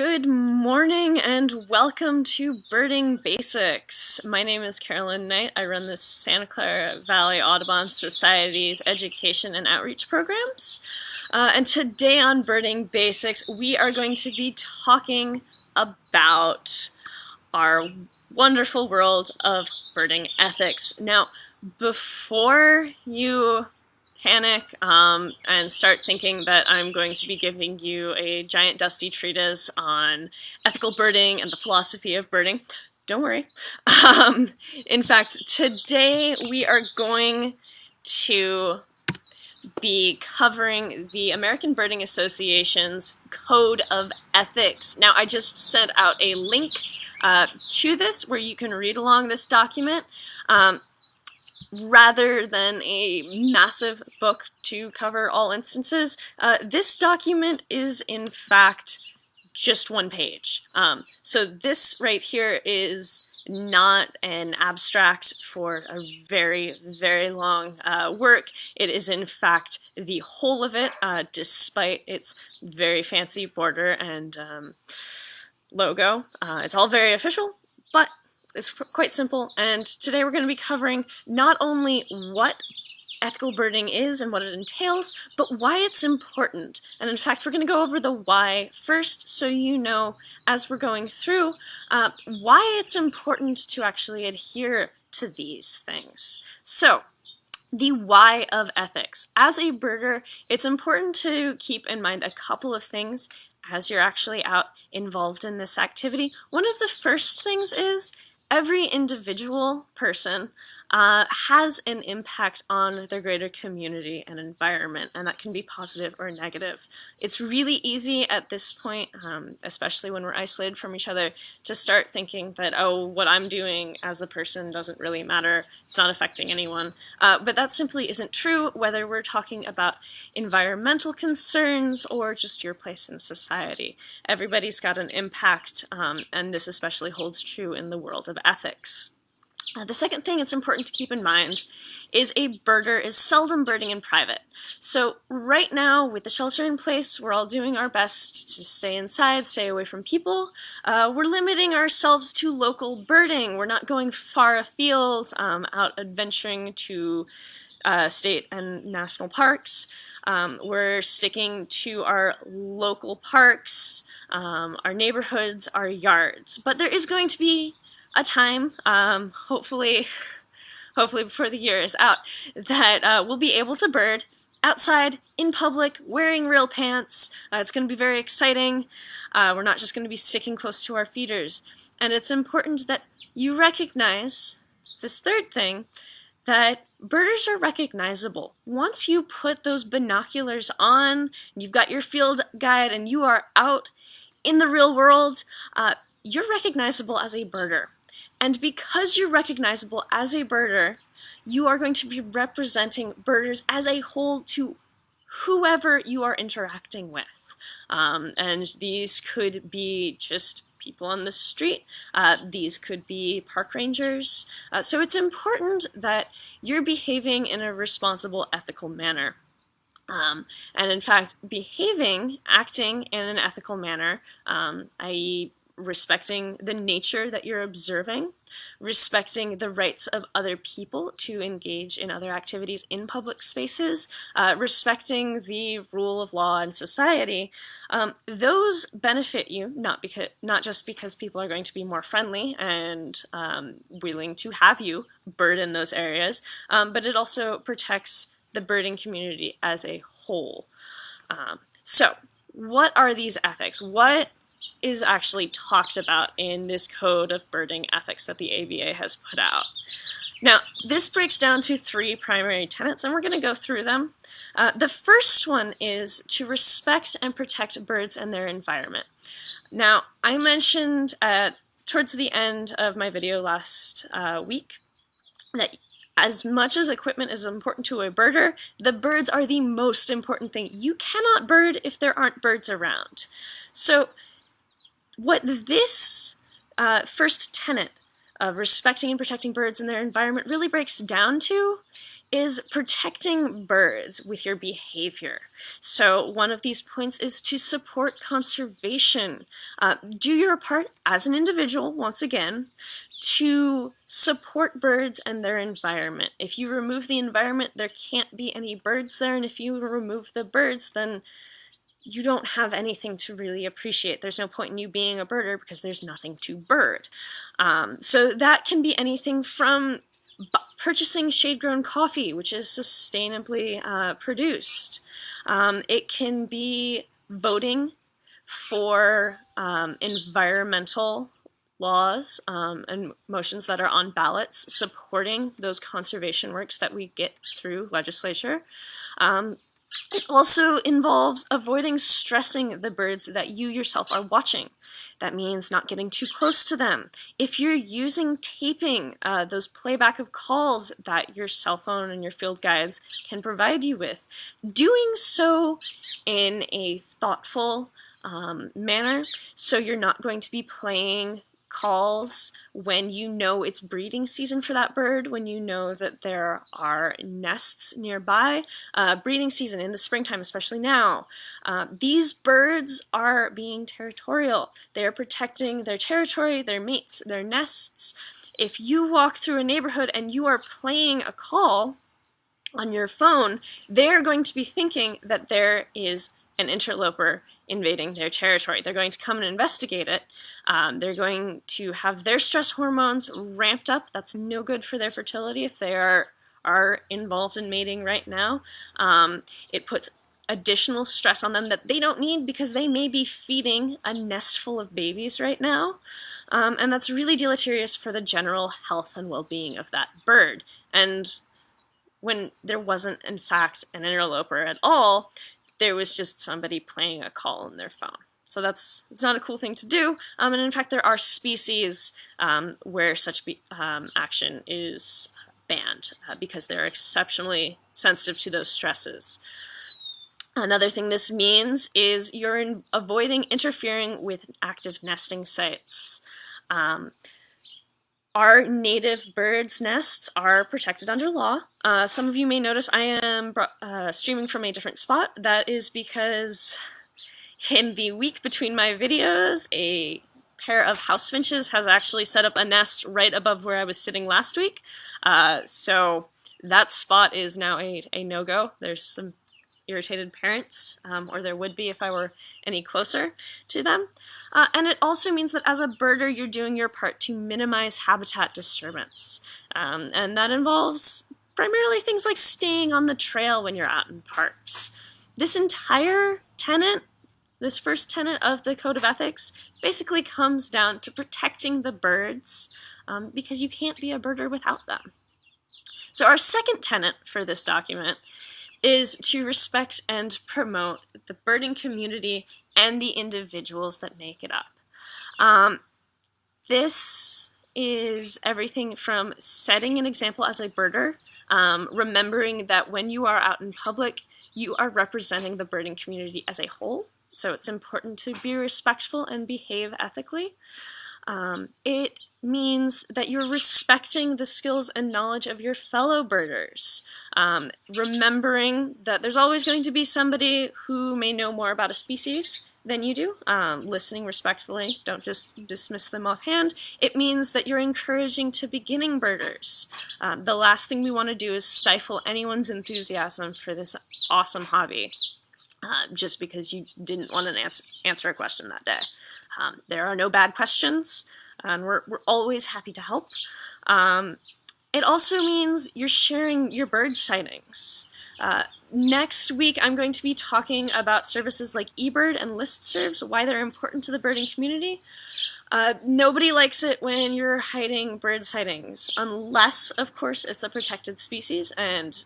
Good morning and welcome to Birding Basics. My name is Carolyn Knight. I run the Santa Clara Valley Audubon Society's education and outreach programs. And today on Birding Basics, we are going to be talking about our wonderful world of birding ethics. Now, before you panic and start thinking that I'm going to be giving you a giant dusty treatise on ethical birding and the philosophy of birding, don't worry. In fact, today we are going to be covering the American Birding Association's Code of Ethics. Now, I just sent out a link to this where you can read along this document. Rather than a massive book to cover all instances, this document is in fact just one page. So this right here is not an abstract for a very, very long work. It is in fact the whole of it, despite its very fancy border and logo. It's all very official, but it's quite simple, and today we're going to be covering not only what ethical birding is and what it entails, but why it's important. And in fact, we're going to go over the why first, so you know, as we're going through, why it's important to actually adhere to these things. So, the why of ethics. As a birder, it's important to keep in mind a couple of things as you're actually out involved in this activity. One of the first things is every individual person has an impact on their greater community and environment, and that can be positive or negative. It's really easy at this point, especially when we're isolated from each other, to start thinking that, oh, what I'm doing as a person doesn't really matter, it's not affecting anyone. But that simply isn't true, whether we're talking about environmental concerns or just your place in society. Everybody's got an impact, and this especially holds true in the world of ethics. The second thing it's important to keep in mind is a birder is seldom birding in private. So right now, with the shelter in place, we're all doing our best to stay inside, stay away from people. We're limiting ourselves to local birding. We're not going far afield, out adventuring to state and national parks. We're sticking to our local parks, our neighborhoods, our yards. But there is going to be a time, hopefully before the year is out, that we'll be able to bird outside, in public, wearing real pants. It's going to be very exciting. We're not just going to be sticking close to our feeders. And it's important that you recognize this third thing, that birders are recognizable. Once you put those binoculars on, you've got your field guide, and you are out in the real world, you're recognizable as a birder. And because you're recognizable as a birder, you are going to be representing birders as a whole to whoever you are interacting with. And these could be just people on the street. These could be park rangers. So it's important that you're behaving in a responsible, ethical manner. And in fact, acting in an ethical manner, i.e., respecting the nature that you're observing, respecting the rights of other people to engage in other activities in public spaces, respecting the rule of law in society, those benefit you, not just because people are going to be more friendly and willing to have you bird in those areas, but it also protects the birding community as a whole. So, what are these ethics? What is actually talked about in this code of birding ethics that the ABA has put out? Now, this breaks down to 3 primary tenets, and we're going to go through them. The first one is to respect and protect birds and their environment. Now, I mentioned towards the end of my video last week that as much as equipment is important to a birder, the birds are the most important thing. You cannot bird if there aren't birds around. So what this first tenet of respecting and protecting birds and their environment really breaks down to is protecting birds with your behavior. So one of these points is to support conservation. Do your part as an individual, once again, to support birds and their environment. If you remove the environment, there can't be any birds there, and if you remove the birds, then you don't have anything to really appreciate. There's no point in you being a birder because there's nothing to bird. So that can be anything from purchasing shade-grown coffee, which is sustainably produced. It can be voting for environmental laws and motions that are on ballots supporting those conservation works that we get through legislature. It also involves avoiding stressing the birds that you yourself are watching. That means not getting too close to them. If you're using taping, those playback of calls that your cell phone and your field guides can provide you with, doing so in a thoughtful manner, so you're not going to be playing calls when you know it's breeding season for that bird, when you know that there are nests nearby. Breeding season in the springtime, especially now. These birds are being territorial. They are protecting their territory, their mates, their nests. If you walk through a neighborhood and you are playing a call on your phone, they're going to be thinking that there is an interloper invading their territory. They're going to come and investigate it. They're going to have their stress hormones ramped up. That's no good for their fertility if they are involved in mating right now. It puts additional stress on them that they don't need because they may be feeding a nest full of babies right now. And that's really deleterious for the general health and well-being of that bird. And when there wasn't, in fact, an interloper at all, there was just somebody playing a call on their phone. So it's not a cool thing to do. And in fact, there are species where such action is banned because they're exceptionally sensitive to those stresses. Another thing this means is you're avoiding interfering with active nesting sites. Our native birds' nests are protected under law. Some of you may notice I am streaming from a different spot. That is because in the week between my videos, a pair of house finches has actually set up a nest right above where I was sitting last week. So that spot is now a no-go. There's some irritated parents, or there would be if I were any closer to them. And it also means that as a birder, you're doing your part to minimize habitat disturbance. And that involves primarily things like staying on the trail when you're out in parks. This entire tenet, this first tenet of the Code of Ethics, basically comes down to protecting the birds because you can't be a birder without them. So our second tenet for this document is to respect and promote the birding community and the individuals that make it up. This is everything from setting an example as a birder, remembering that when you are out in public, you are representing the birding community as a whole, so it's important to be respectful and behave ethically. It means that you're respecting the skills and knowledge of your fellow birders, remembering that there's always going to be somebody who may know more about a species than you do, listening respectfully, don't just dismiss them offhand. It means that you're encouraging to beginning birders. The last thing we want to do is stifle anyone's enthusiasm for this awesome hobby just because you didn't want to answer a question that day. There are no bad questions, and we're always happy to help. It also means you're sharing your bird sightings. Next week, I'm going to be talking about services like eBird and listservs, why they're important to the birding community. Nobody likes it when you're hiding bird sightings, unless, of course, it's a protected species, and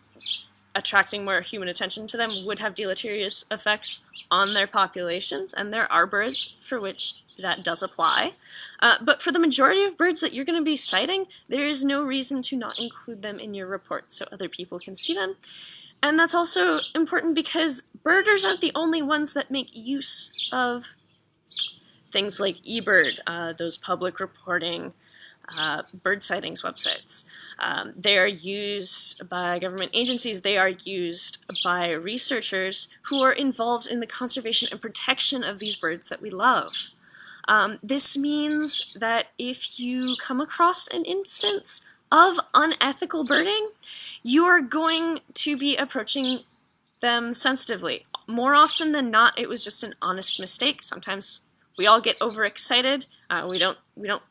attracting more human attention to them would have deleterious effects on their populations, and there are birds for which that does apply. But for the majority of birds that you're going to be citing, there is no reason to not include them in your report so other people can see them. And that's also important because birders aren't the only ones that make use of things like eBird, those public reporting bird sightings websites. They are used by government agencies. They are used by researchers who are involved in the conservation and protection of these birds that we love. This means that if you come across an instance of unethical birding, you are going to be approaching them sensitively. More often than not, it was just an honest mistake. Sometimes we all get overexcited. We don't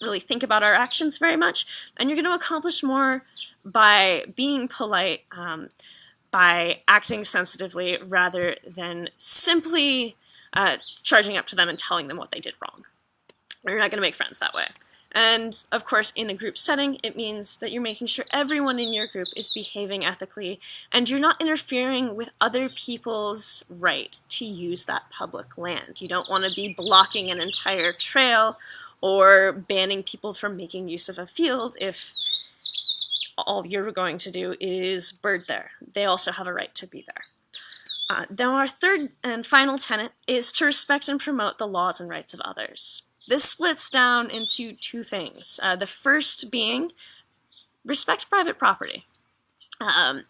really think about our actions very much, and you're going to accomplish more by being polite, by acting sensitively, rather than simply charging up to them and telling them what they did wrong. You're not going to make friends that way. And, of course, in a group setting, it means that you're making sure everyone in your group is behaving ethically, and you're not interfering with other people's right to use that public land. You don't want to be blocking an entire trail or banning people from making use of a field if all you're going to do is bird there. They also have a right to be there. Now, our third and final tenet is to respect and promote the laws and rights of others. This splits down into two things. The first being respect private property.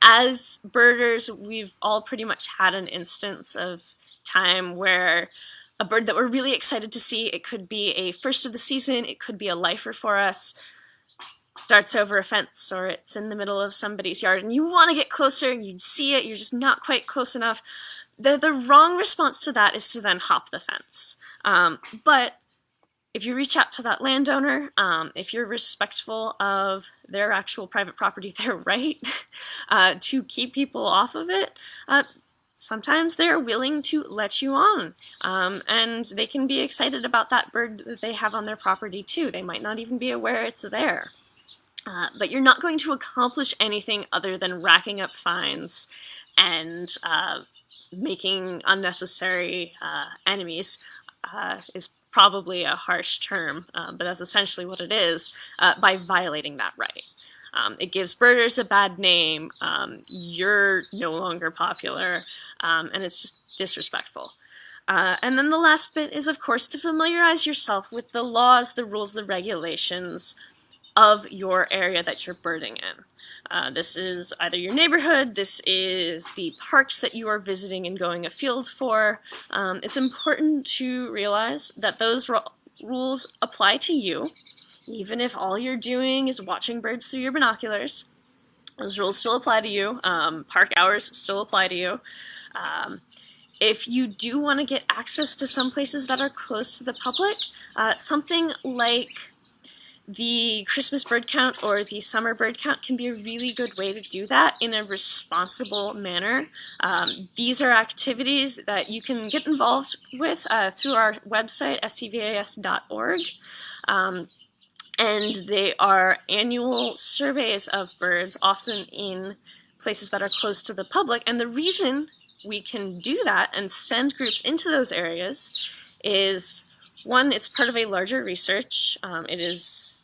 As birders, we've all pretty much had an instance of time where a bird that we're really excited to see, it could be a first of the season, it could be a lifer for us, darts over a fence or it's in the middle of somebody's yard and you want to get closer, you see it, you're just not quite close enough. The wrong response to that is to then hop the fence. But if you reach out to that landowner, if you're respectful of their actual private property, their right to keep people off of it, sometimes they're willing to let you on. And they can be excited about that bird that they have on their property too. They might not even be aware it's there. But you're not going to accomplish anything other than racking up fines and making unnecessary enemies is probably a harsh term, but that's essentially what it is, by violating that right. It gives birders a bad name, you're no longer popular, and it's just disrespectful. And then the last bit is, of course, to familiarize yourself with the laws, the rules, the regulations of your area that you're birding in. This is either your neighborhood, this is the parks that you are visiting and going afield for. It's important to realize that those rules apply to you, even if all you're doing is watching birds through your binoculars. Those rules still apply to you. Park hours still apply to you. If you do want to get access to some places that are close to the public, something like the Christmas bird count or the summer bird count can be a really good way to do that in a responsible manner. These are activities that you can get involved with through our website, stvas.org. And they are annual surveys of birds, often in places that are close to the public. And the reason we can do that and send groups into those areas is, one, it's part of a larger research. It is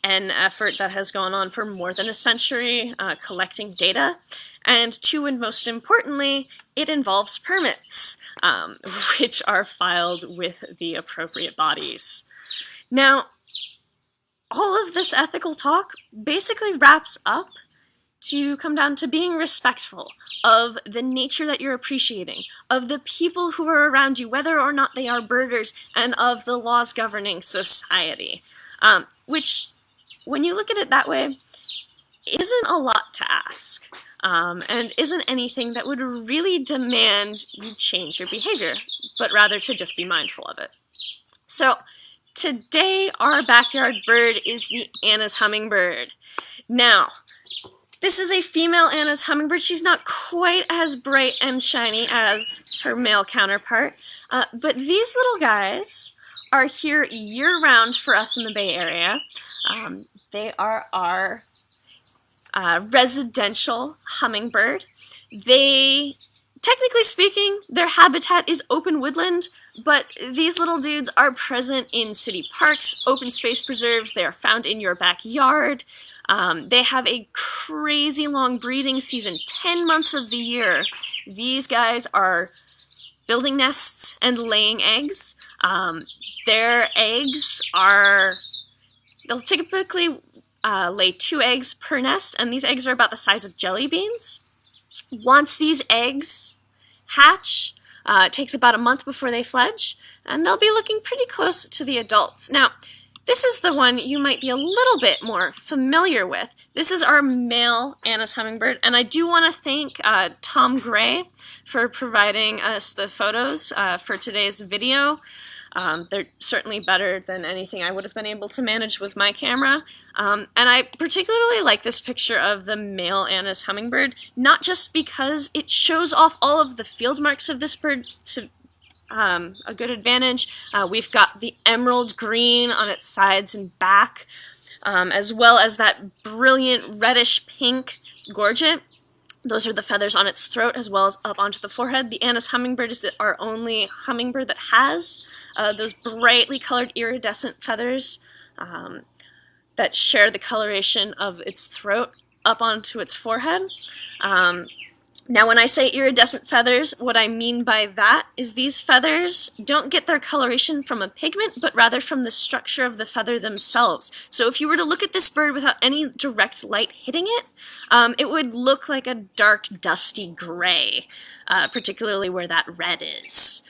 an effort that has gone on for more than a century, collecting data. And two, and most importantly, it involves permits, which are filed with the appropriate bodies. Now, all of this ethical talk basically wraps up to come down to being respectful of the nature that you're appreciating, of the people who are around you, whether or not they are birders, and of the laws governing society. Which, when you look at it that way, isn't a lot to ask, and isn't anything that would really demand you change your behavior, but rather to just be mindful of it. So, today our backyard bird is the Anna's Hummingbird. Now, this is a female Anna's Hummingbird. She's not quite as bright and shiny as her male counterpart, but these little guys are here year-round for us in the Bay Area. They are our residential hummingbird. They, technically speaking, their habitat is open woodland, but these little dudes are present in city parks, open space preserves. They are found in your backyard. They have a crazy long breeding season, 10 months of the year. These guys are building nests and laying eggs. Their eggs are they'll typically lay 2 eggs per nest, and these eggs are about the size of jelly beans. Once these eggs hatch, it takes about a month before they fledge, and they'll be looking pretty close to the adults. Now, this is the one you might be a little bit more familiar with. This is our male Anna's hummingbird, and I do want to thank Tom Gray for providing us the photos for today's video. They're certainly better than anything I would have been able to manage with my camera. And I particularly like this picture of the male Anna's hummingbird, not just because it shows off all of the field marks of this bird to a good advantage. We've got the emerald green on its sides and back, as well as that brilliant reddish pink gorget. Those are the feathers on its throat as well as up onto the forehead. The Anna's hummingbird is our only hummingbird that has those brightly colored iridescent feathers that share the coloration of its throat up onto its forehead. Now, when I say iridescent feathers, what I mean by that is these feathers don't get their coloration from a pigment, but rather from the structure of the feather themselves. So if you were to look at this bird without any direct light hitting it, it would look like a dark, dusty gray, particularly where that red is.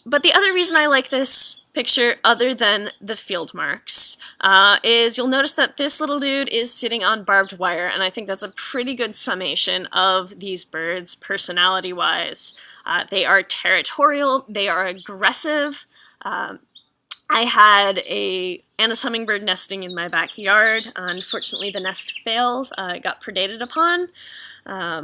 But the other reason I like this picture, other than the field marks, is you'll notice that this little dude is sitting on barbed wire, and I think that's a pretty good summation of these birds personality-wise. They are territorial, they are aggressive. I had a Anna's hummingbird nesting in my backyard. Unfortunately, the nest failed. It got predated upon.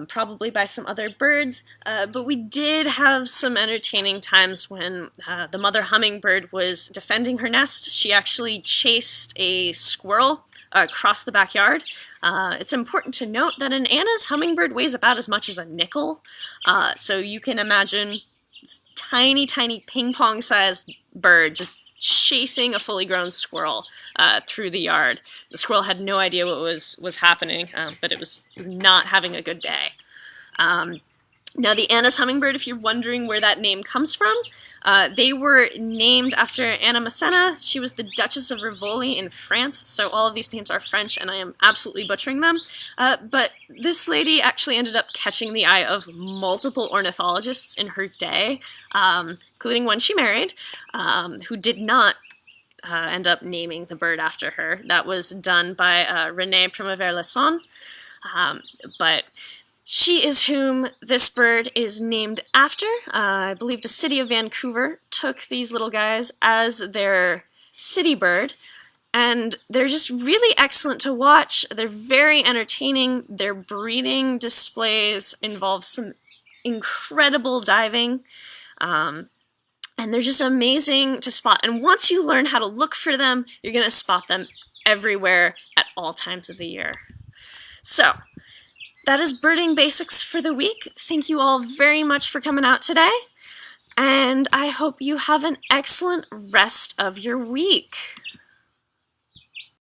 Probably by some other birds, but we did have some entertaining times when the mother hummingbird was defending her nest. She actually chased a squirrel across the backyard. It's important to note that an Anna's hummingbird weighs about as much as a nickel, so you can imagine this tiny, tiny ping-pong-sized bird just chasing a fully grown squirrel through the yard. The squirrel had no idea what was happening, but it was not having a good day. Now, the Anna's hummingbird, if you're wondering where that name comes from, they were named after Anna Massena. She was the Duchess of Rivoli in France, so all of these names are French, and I am absolutely butchering them. But this lady actually ended up catching the eye of multiple ornithologists in her day, including one she married, who did not end up naming the bird after her. That was done by René Primavère-Lesson, but she is whom this bird is named after. I believe the city of Vancouver took these little guys as their city bird, and they're just really excellent to watch. They're very entertaining. Their breeding displays involve some incredible diving, and they're just amazing to spot. And once you learn how to look for them, you're going to spot them everywhere at all times of the year. So, that is birding basics for the week. Thank you all very much for coming out today, and I hope you have an excellent rest of your week.